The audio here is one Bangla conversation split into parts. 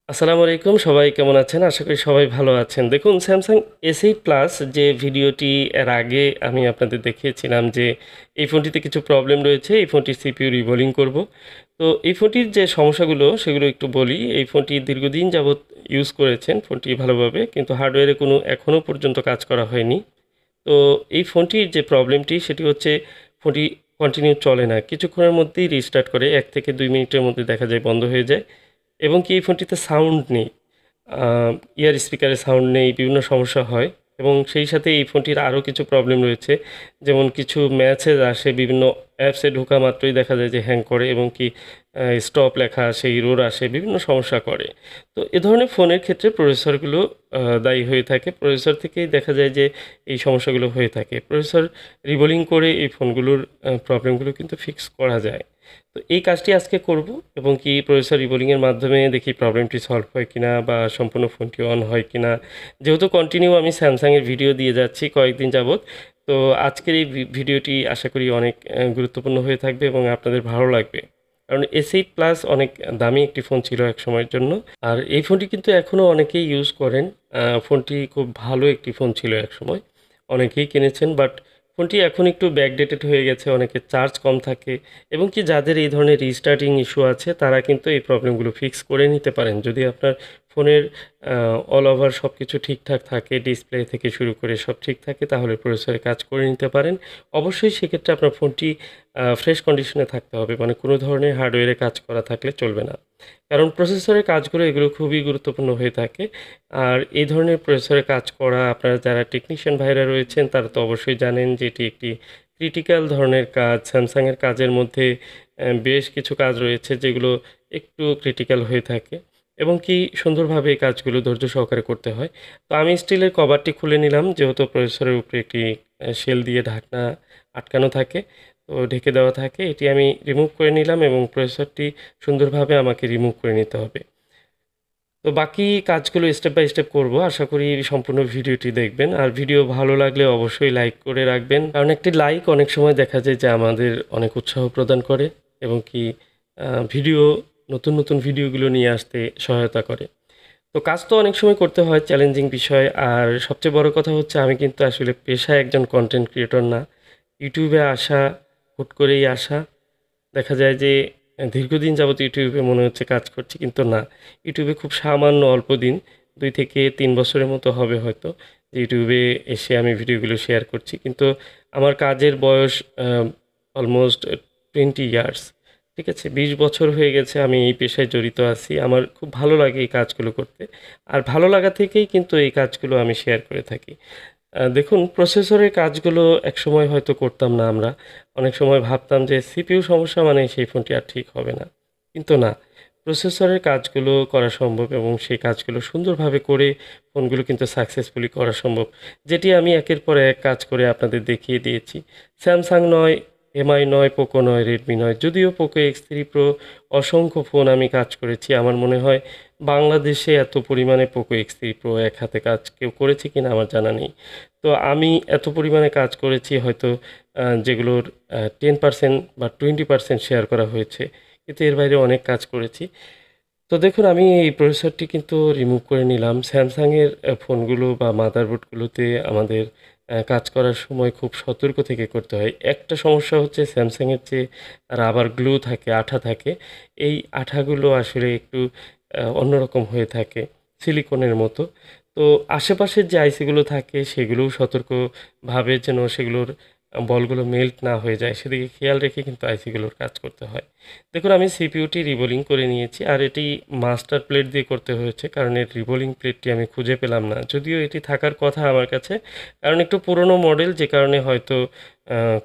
আসসালামু আলাইকুম। সবাই কেমন আছেন? আশা করি সবাই ভালো আছেন। দেখুন Samsung S8 Plus যে ভিডিওটি এর আগে আমি আপনাদের দেখিয়েছিলাম যে এই ফোনটিতে কিছু প্রবলেম রয়েছে। এই ফোনটির CPU রিবোলিং করব। তো এই ফোনটির যে সমস্যাগুলো সেগুলো একটু বলি। এই ফোনটি দীর্ঘদিন যাবৎ ইউজ করেছেন ফোনটি ভালোভাবে, কিন্তু হার্ডওয়্যারে কোনো এখনও পর্যন্ত কাজ করা হয়নি। তো এই ফোনটির যে প্রবলেমটি সেটি হচ্ছে ফোনটি কন্টিনিউ চলে না। কিছুক্ষণের মধ্যেই রিস্টার্ট করে ১ থেকে ২ মিনিটের মধ্যে দেখা যায় বন্ধ হয়ে যায়। এবং কি এই ফোনটিতে সাউন্ড নেই। আ ইয়ার স্পিকারে সাউন্ড নেই, বিভিন্ন সমস্যা হয় এবং সেই সাথে এই ফোনটির আরও কিছু প্রবলেম রয়েছে। যেমন কিছু মেসেজ আসে, বিভিন্ন অ্যাপসে ঢোকা মাত্রই দেখা যায় যে হ্যাং করে এবং কি স্টপ লেখা আসে, এরর আসে, বিভিন্ন সমস্যা করে। তো এ ধরনের ফোনের ক্ষেত্রে প্রসেসরগুলো দায়ী হয়ে থাকে। প্রসেসর থেকেই দেখা যায় যে এই সমস্যাগুলো হয়ে থাকে। প্রসেসর রিবোলিং করে এই ফোনগুলোর প্রবলেমগুলো কিন্তু ফিক্স করা যায়। তো এই কাজটি আজকে করব এবং কি প্রসেসর রিবোলিংয়ের মাধ্যমে দেখি প্রবলেমটি সলভ হয় কিনা বা সম্পূর্ণ ফোনটি অন হয় কিনা। যেহেতু কন্টিনিউ আমি স্যামসাংয়ের ভিডিও দিয়ে যাচ্ছি কয়েকদিন যাবৎ, তো আজকের এই ভিডিওটি আশা করি অনেক গুরুত্বপূর্ণ হয়ে থাকবে এবং আপনাদের ভালো লাগবে। কারণ S8 প্লাস অনেক দামি একটি ফোন ছিল এক সময়ের জন্য। আর এই ফোনটি কিন্তু এখনও অনেকেই ইউজ করেন। ফোনটি খুব ভালো একটি ফোন ছিল একসময়। অনেকেই কিনেছেন, বাট ফোনটি এখন একটু ব্যাকডেটেড হয়ে গেছে, অনেকের চার্জ কম থাকে এবং কি যাদের এই ধরনের রিস্টার্টিং ইস্যু আছে তারা কিন্তু এই প্রবলেমগুলো ফিক্স করে নিতে পারেন। যদি আপনার ফোনের অল ওভার সব কিছু ঠিকঠাক থাকে, ডিসপ্লে থেকে শুরু করে সব ঠিক থাকে, তাহলে প্রসেসরে কাজ করে নিতে পারেন। অবশ্যই সেক্ষেত্রে আপনার ফোনটি ফ্রেশ কন্ডিশনে থাকতে হবে, মানে কোনো ধরনের হার্ডওয়্যারে কাজ করা থাকলে চলবে না। কারণ প্রসেসরের কাজগুলো এগুলো খুবই গুরুত্বপূর্ণ হয়ে থাকে। আর এই ধরনের প্রসেসরে কাজ করা, আপনারা যারা টেকনিশিয়ান ভাইরা রয়েছেন তারা তো অবশ্যই জানেন যে এটি একটি ক্রিটিক্যাল ধরনের কাজ। স্যামসাংয়ের কাজের মধ্যে বেশ কিছু কাজ রয়েছে যেগুলো একটু ক্রিটিক্যাল হয়ে থাকে এবং কি সুন্দরভাবে এই কাজগুলো ধৈর্য সহকারে করতে হয়। তো আমি স্টিলের কভারটি খুলে নিলাম, যেহেতু প্রসেসরের উপরে একটি শেল দিয়ে ঢাকনা আটকানো থাকে, তো ঢেকে দেওয়া থাকে। এটি আমি রিমুভ করে নিলাম এবং প্রসেসরটি সুন্দরভাবে আমাকে রিমুভ করে নিতে হবে। তো বাকি কাজগুলো স্টেপ বাই স্টেপ করব। আশা করি সম্পূর্ণ ভিডিওটি দেখবেন। আর ভিডিও ভালো লাগলে অবশ্যই লাইক করে রাখবেন। কারণ একটি লাইক অনেক সময় দেখা যায় যে আমাদের অনেক উৎসাহ প্রদান করে এবং কি ভিডিও নতুন ভিডিওগুলো নিয়ে আসতে সহায়তা করে। তো কাজ তো অনেক সময় করতে হয়, চ্যালেঞ্জিং বিষয়। আর সবচেয়ে বড় কথা হচ্ছে আমি কিন্তু আসলে পেশায় একজন কনটেন্ট ক্রিয়েটর না। ইউটিউবে আসা, হুট করেই আসা। দেখা যায় যে দীর্ঘদিন যাবত ইউটিউবে মনে হচ্ছে কাজ করছি, কিন্তু না। ইউটিউবে খুব সামান্য অল্প দিন, ২ থেকে ৩ বছরের মতো হবে হয়তো যে ইউটিউবে এসে আমি ভিডিওগুলো শেয়ার করছি। কিন্তু আমার কাজের বয়স অলমোস্ট 20 ইয়ার্স। ঠিক আছে? ২০ বছর হয়ে গেছে আমি এই পেশায় জড়িত আছি। আমার খুব ভালো লাগে এই কাজগুলো করতে। আর ভালো লাগা থেকেই কিন্তু এই কাজগুলো আমি শেয়ার করে থাকি। দেখুন, প্রসেসরের কাজগুলো একসময় হয়তো করতাম না আমরা। অনেক সময় ভাবতাম যে সিপিইউ সমস্যা মানে সেই ফোনটি আর ঠিক হবে না। কিন্তু না, প্রসেসরের কাজগুলো করা সম্ভব এবং সেই কাজগুলো সুন্দরভাবে করে ফোনগুলো কিন্তু সাকসেসফুলি করা সম্ভব। যেটি আমি একের পর এক কাজ করে আপনাদের দেখিয়ে দিয়েছি। স্যামসাং নয়, এমআই নয়, পোকো নয়, রেডমি নয়। যদিও পোকো এক্স3 প্রো অসংখ্য ফোন আমি কাজ করেছি। আমার মনে হয় বাংলাদেশে এত পরিমাণে পোকো এক্স3 প্রো এক হাতে কাজ কেউ করেছে কিনা আমার জানা নেই। তো আমি এত পরিমাণে কাজ করেছি হয়তো যেগুলোর 10% বা 20% শেয়ার করা হয়েছে। কিন্তু এর বাইরে অনেক কাজ করেছি। তো দেখুন, আমি এই প্রসেসরটি কিন্তু রিমুভ করে নিলাম। স্যামসাংয়ের ফোনগুলো বা মাদারবোর্ডগুলোতে আমাদের কাজ করার সময় খুব সতর্ক থেকে করতে হয়। একটা সমস্যা হচ্ছে স্যামসাংয়ের যে রাবার গ্লু থাকে, আঠা থাকে, এই আঠাগুলো আসলে একটু অন্যরকম হয়ে থাকে, সিলিকনের মতো। তো আশেপাশের যে আইসিগুলো থাকে সেগুলোও সতর্কভাবে যেন সেগুলোর বলগুলো মেল্ট না হয়ে যায় সেদিকে খেয়াল রেখে কিন্তু আইসিগুলোর কাজ করতে হয়। দেখুন, আমি সিপিইউটি রিবোলিং করে নিয়েছি আর এটি মাস্টার প্লেট দিয়ে করতে হয়েছে, কারণ এর রিবোলিং প্লেটটি আমি খুঁজে পেলাম না। যদিও এটি থাকার কথা আমার কাছে, কারণ একটু পুরনো মডেল, যে কারণে হয়তো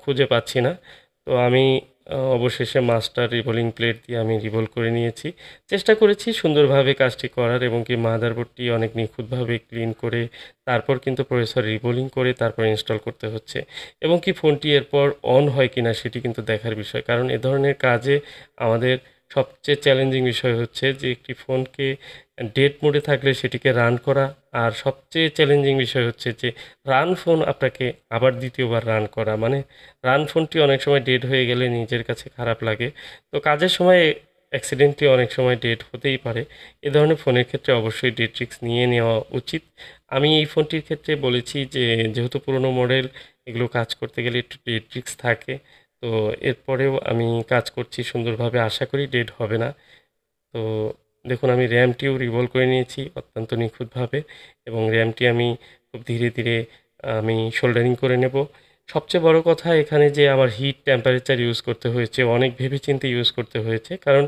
খুঁজে পাচ্ছি না। তো আমি অবশেষে মাস্টার রিবোলিং প্লেট দিয়ে আমি রিবোল করে নিয়েছি। চেষ্টা করেছি সুন্দরভাবে কাজটি করার এবং কি মাদারবোর্ডটি অনেক নিখুঁতভাবে ক্লিন করে তারপর কিন্তু প্রসেসর রিবোলিং করে তারপর ইনস্টল করতে হচ্ছে এবং কি ফোনটি এরপর অন হয় কিনা সেটি কিন্তু দেখার বিষয়। কারণ এ ধরনের কাজে আমাদের সবচেয়ে চ্যালেঞ্জিং বিষয় হচ্ছে যে একটি ফোনকে ডেড মোডে থাকলে সেটিকে রান করা। আর সবচেয়ে চ্যালেঞ্জিং বিষয় হচ্ছে যে রান ফোন আপনাকে আবার দ্বিতীয়বার রান করা। মানে রান ফোনটি অনেক সময় ডেড হয়ে গেলে নিজের কাছে খারাপ লাগে। তো কাজের সময় অ্যাক্সিডেন্টলি অনেক সময় ডেড হতেই পারে। এ ধরনের ফোনের ক্ষেত্রে অবশ্যই ডেট রিস্ক নিয়ে নেওয়া উচিত। আমি এই ফোনটির ক্ষেত্রে বলেছি যে যেহেতু পুরনো মডেল, এগুলো কাজ করতে গেলে একটু ডেট রিস্ক থাকে। তো এরপরেও আমি কাজ করছি সুন্দরভাবে, আশা করি ডেড হবে না। তো দেখুন, আমি র্যামটিও রিভলভ করে নিয়েছি অত্যন্ত নিখুঁতভাবে, এবং র্যামটি আমি খুব ধীরে ধীরে আমি সোল্ডারিং করে নেব। সবচেয়ে বড় কথা এখানে যে আমার হিট টেম্পারেচার ইউজ করতে হয়েছে, অনেক ভেবেচিন্তে ইউজ করতে হয়েছে। কারণ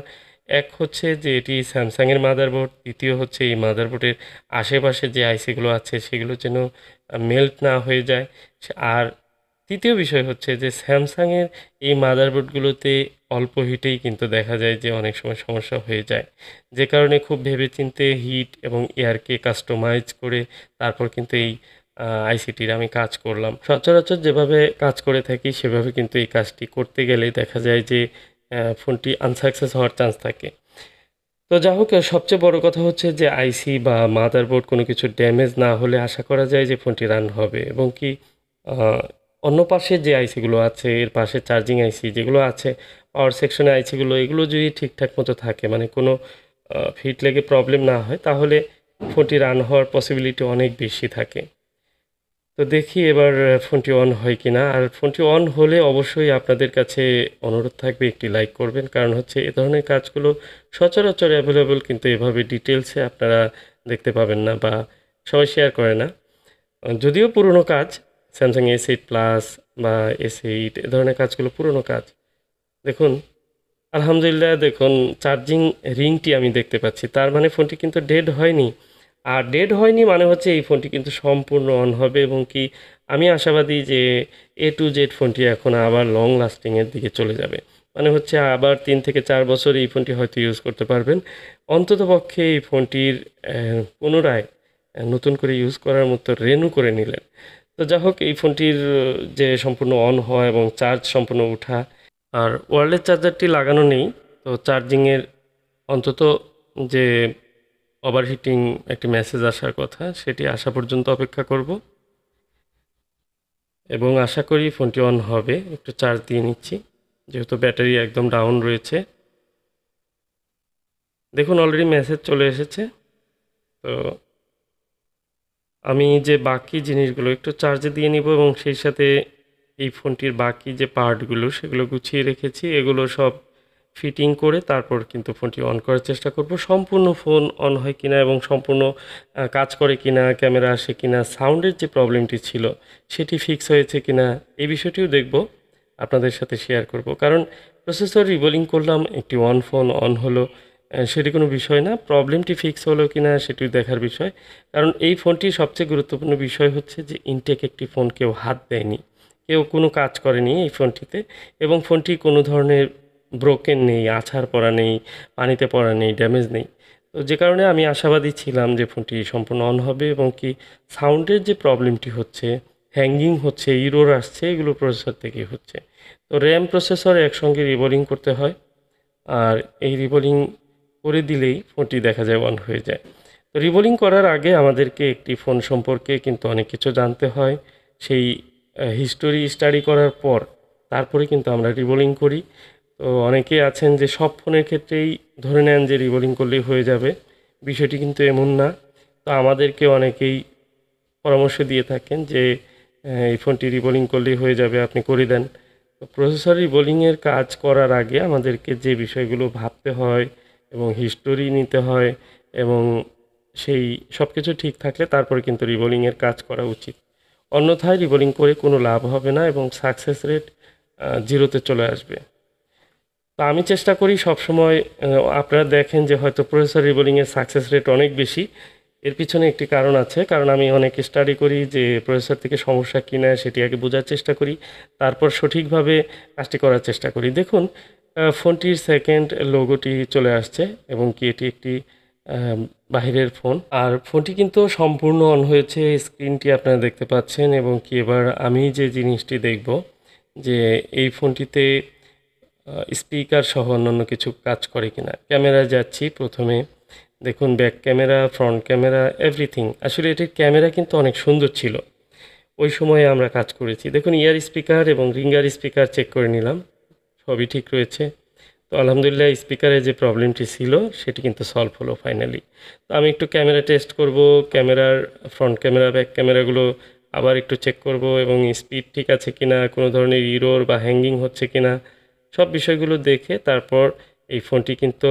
এক হচ্ছে যে এটি স্যামসাংয়ের মাদারবোর্ড, দ্বিতীয় হচ্ছে এই মাদারবোর্ডের আশেপাশে যে আইসিগুলো আছে সেগুলো যেন মেল্ট না হয়ে যায়। আর তৃতীয় বিষয় হচ্ছে যে স্যামসাংয়ের এই মাদারবোর্ডগুলোতে অল্প হিটেই কিন্তু দেখা যায় যে অনেক সময় সমস্যা হয়ে যায়। যে কারণে খুব ভেবেচিন্তে হিট এবং এয়ারকে কাস্টমাইজ করে তারপর কিন্তু এই আইসিটির আমি কাজ করলাম। সচরাচর যেভাবে কাজ করে থাকি সেভাবে কিন্তু এই কাজটি করতে গেলে দেখা যায় যে ফোনটি আনসাকসেস হওয়ার চান্স থাকে। তো যা হোক, সবচেয়ে বড় কথা হচ্ছে যে আইসি বা মাদারবোর্ড কোনো কিছু ড্যামেজ না হলে আশা করা যায় যে ফোনটি রান হবে, এবং কি আহ, অন্য পাশে যে আইসিগুলো আছে, এর পাশে চার্জিং আইসি যেগুলো আছে, পাওয়ার সেকশনের আইসিগুলো, এগুলো যদি ঠিকঠাক মতো থাকে, মানে কোনো ফিট লেগে প্রবলেম না হয়, তাহলে ফোনটি রান হওয়ার পসিবিলিটি অনেক বেশি থাকে। তো দেখি এবার ফোনটি অন হয় কিনা। আর ফোনটি অন হলে অবশ্যই আপনাদের কাছে অনুরোধ থাকবে একটি লাইক করবেন, কারণ হচ্ছে এ ধরনের কাজগুলো সচরাচর অ্যাভেলেবল, কিন্তু এভাবে ডিটেলসে আপনারা দেখতে পাবেন না বা সবাই শেয়ার করে না। যদিও পুরনো কাজ, স্যামসাং S8 প্লাস বা S8, এ ধরনের কাজগুলো পুরনো কাজ। দেখুন, আলহামদুলিল্লাহ, দেখুন চার্জিং রিংটি আমি দেখতে পাচ্ছি, তার মানে ফোনটি কিন্তু ডেড হয়নি। আর ডেড হয়নি মানে হচ্ছে এই ফোনটি কিন্তু সম্পূর্ণ অন হবে, এবং কি আমি আশাবাদী যে A to Z ফোনটি এখন আবার লং লাস্টিংয়ের দিকে চলে যাবে। মানে হচ্ছে আবার 3 থেকে 4 বছর এই ফোনটি হয়তো ইউজ করতে পারবেন। অন্ততপক্ষে এই ফোনটির পুনরায় নতুন করে ইউজ করার মতো রেনু করে নিলেন। তো যা হোক, এই ফোনটির যে সম্পূর্ণ অন হওয়া এবং চার্জ সম্পূর্ণ ওঠা, আর ওয়্যারলেস চার্জারটি লাগানো নেই, তো চার্জিংয়ের অন্তত যে ওভারহিটিং একটি মেসেজ আসার কথা, সেটি আসা পর্যন্ত অপেক্ষা করব, এবং আশা করি ফোনটি অন হবে। একটু চার্জ দিয়ে নিচ্ছি যেহেতু ব্যাটারি একদম ডাউন রয়েছে। দেখুন, অলরেডি মেসেজ চলে এসেছে। তো আমি যে বাকি জিনিসগুলো একটু চার্জে দিয়ে নিব, এবং সেই সাথে এই ফোনটির বাকি যে পার্টগুলো সেগুলো গুছিয়ে রেখেছি, এগুলো সব ফিটিং করে তারপর কিন্তু ফোনটি অন করার চেষ্টা করব। সম্পূর্ণ ফোন অন হয় কিনা এবং সম্পূর্ণ কাজ করে কিনা, ক্যামেরা আসে কিনা, সাউন্ডের যে প্রবলেমটি ছিল সেটি ফিক্স হয়েছে কিনা, এই বিষয়টিও দেখব, আপনাদের সাথে শেয়ার করব। কারণ প্রসেসর রিবোলিং করলাম, একটি ফোন অন হলো, সেটি কোনো বিষয় না। প্রবলেমটি ফিক্স হলো কিনা সেটিও দেখার বিষয়। কারণ এই ফোনটির সবচেয়ে গুরুত্বপূর্ণ বিষয় হচ্ছে যে ইনটেক একটি ফোন কেউ হাত দেয়নি, কেউ কোনো কাজ করেনি এই ফোনটিতে, এবং ফোনটি কোনো ধরনের ব্রোকেন নেই, আছাড় পড়া নেই, পানিতে পড়া নেই, ড্যামেজ নেই। তো যে কারণে আমি আশাবাদী ছিলাম যে ফোনটি সম্পূর্ণ অন হবে, এবং কি সাউন্ডের যে প্রবলেমটি হচ্ছে, হ্যাঙ্গিং হচ্ছে, ইরোর আসছে, এগুলো প্রসেসর থেকেই হচ্ছে। তো র্যাম প্রসেসর একসঙ্গে রিবোলিং করতে হয়, আর এই রিবোলিং করে দিলেই ফোনটি দেখা যায় অন হয়ে যায়। তো রিবোলিং করার আগে আমাদেরকে একটি ফোন সম্পর্কে কিন্তু অনেক কিছু জানতে হয়। সেই হিস্টোরি স্টাডি করার পর তারপরে কিন্তু আমরা রিবোলিং করি। তো অনেকেই আছেন যে সব ফোনের ক্ষেত্রেই ধরে নেন যে রিবোলিং করলেই হয়ে যাবে, বিষয়টি কিন্তু এমন না। তো আমাদেরকে অনেকেই পরামর্শ দিয়ে থাকেন যে এই ফোনটি রিবোলিং করলেই হয়ে যাবে, আপনি করে দেন। তো প্রসেসর রিবোলিংয়ের কাজ করার আগে আমাদেরকে যে বিষয়গুলো ভাবতে হয় এবং হিস্টোরি নিতে হয়, এবং সেই সব কিছু ঠিক থাকলে তারপরে কিন্তু রিবোলিংয়ের কাজ করা উচিত। অন্যথায় রিবোলিং করে কোনো লাভ হবে না, এবং সাকসেস রেট জিরোতে চলে আসবে। তো আমি চেষ্টা করি সবসময়, আপনারা দেখেন যে হয়তো প্রসেসর রিবোলিংয়ের সাকসেস রেট অনেক বেশি। এর পিছনে একটি কারণ আছে, কারণ আমি অনেক স্টাডি করি যে প্রসেসর থেকে সমস্যা কিনা সেটি আগে বোঝার চেষ্টা করি, তারপর সঠিকভাবে কাজটি করার চেষ্টা করি। দেখুন, ফোনটির সেকেন্ড লোগোটি চলে আসছে, এবং কি এটি একটি আহ, বাহিরের ফোন, আর ফোনটি কিন্তু সম্পূর্ণ অন হয়েছে, স্ক্রিনটি আপনারা দেখতে পাচ্ছেন। এবং কি এবার আমি যে জিনিসটি দেখব যে এই ফোনটিতে স্পিকার সহ অন্যান্য কিছু কাজ করে কিনা। ক্যামেরায় যাচ্ছি প্রথমে, দেখুন back camera, front camera, everything. আসলে এটির ক্যামেরা কিন্তু অনেক সুন্দর ছিল, ওই সময়ে আমরা কাজ করেছি। দেখুন, ইয়ার স্পিকার এবং রিঙ্গার স্পিকার চেক করে নিলাম, সবই ঠিক রয়েছে। তো আলহামদুলিল্লাহ স্পিকারে যে প্রবলেমটি ছিল সেটি কিন্তু সলভ হলো ফাইনালি। তো আমি একটু ক্যামেরা টেস্ট করব, ক্যামেরার ফ্রন্ট ক্যামেরা, ব্যাক ক্যামেরাগুলো আবার একটু চেক করব এবং স্পিড ঠিক আছে কিনা, কোনো ধরনের ইরর বা হ্যাঙ্গিং হচ্ছে কিনা, সব বিষয়গুলো দেখে তারপর এই ফোনটি কিন্তু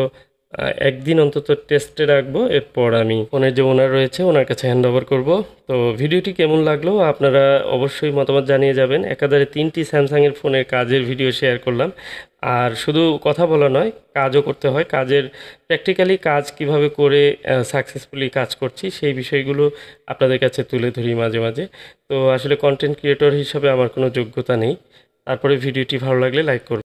একদিন অন্তত টেস্টে রাখবো। এরপর আমি ফোনের যে ওনার রয়েছে ওনার কাছে হ্যান্ড ওভার করবো। তো ভিডিওটি কেমন লাগলো আপনারা অবশ্যই মতামত জানিয়ে যাবেন। একাধারে 3টি স্যামসাংয়ের ফোনের কাজের ভিডিও শেয়ার করলাম। আর শুধু কথা বলা নয়, কাজও করতে হয়। কাজের প্র্যাকটিক্যালি কাজ কিভাবে করে সাকসেসফুলি কাজ করছি সেই বিষয়গুলো আপনাদের কাছে তুলে ধরি মাঝে মাঝে। তো আসলে কন্টেন্ট ক্রিয়েটর হিসাবে আমার কোনো যোগ্যতা নেই। তারপরে ভিডিওটি ভালো লাগলে লাইক করবেন।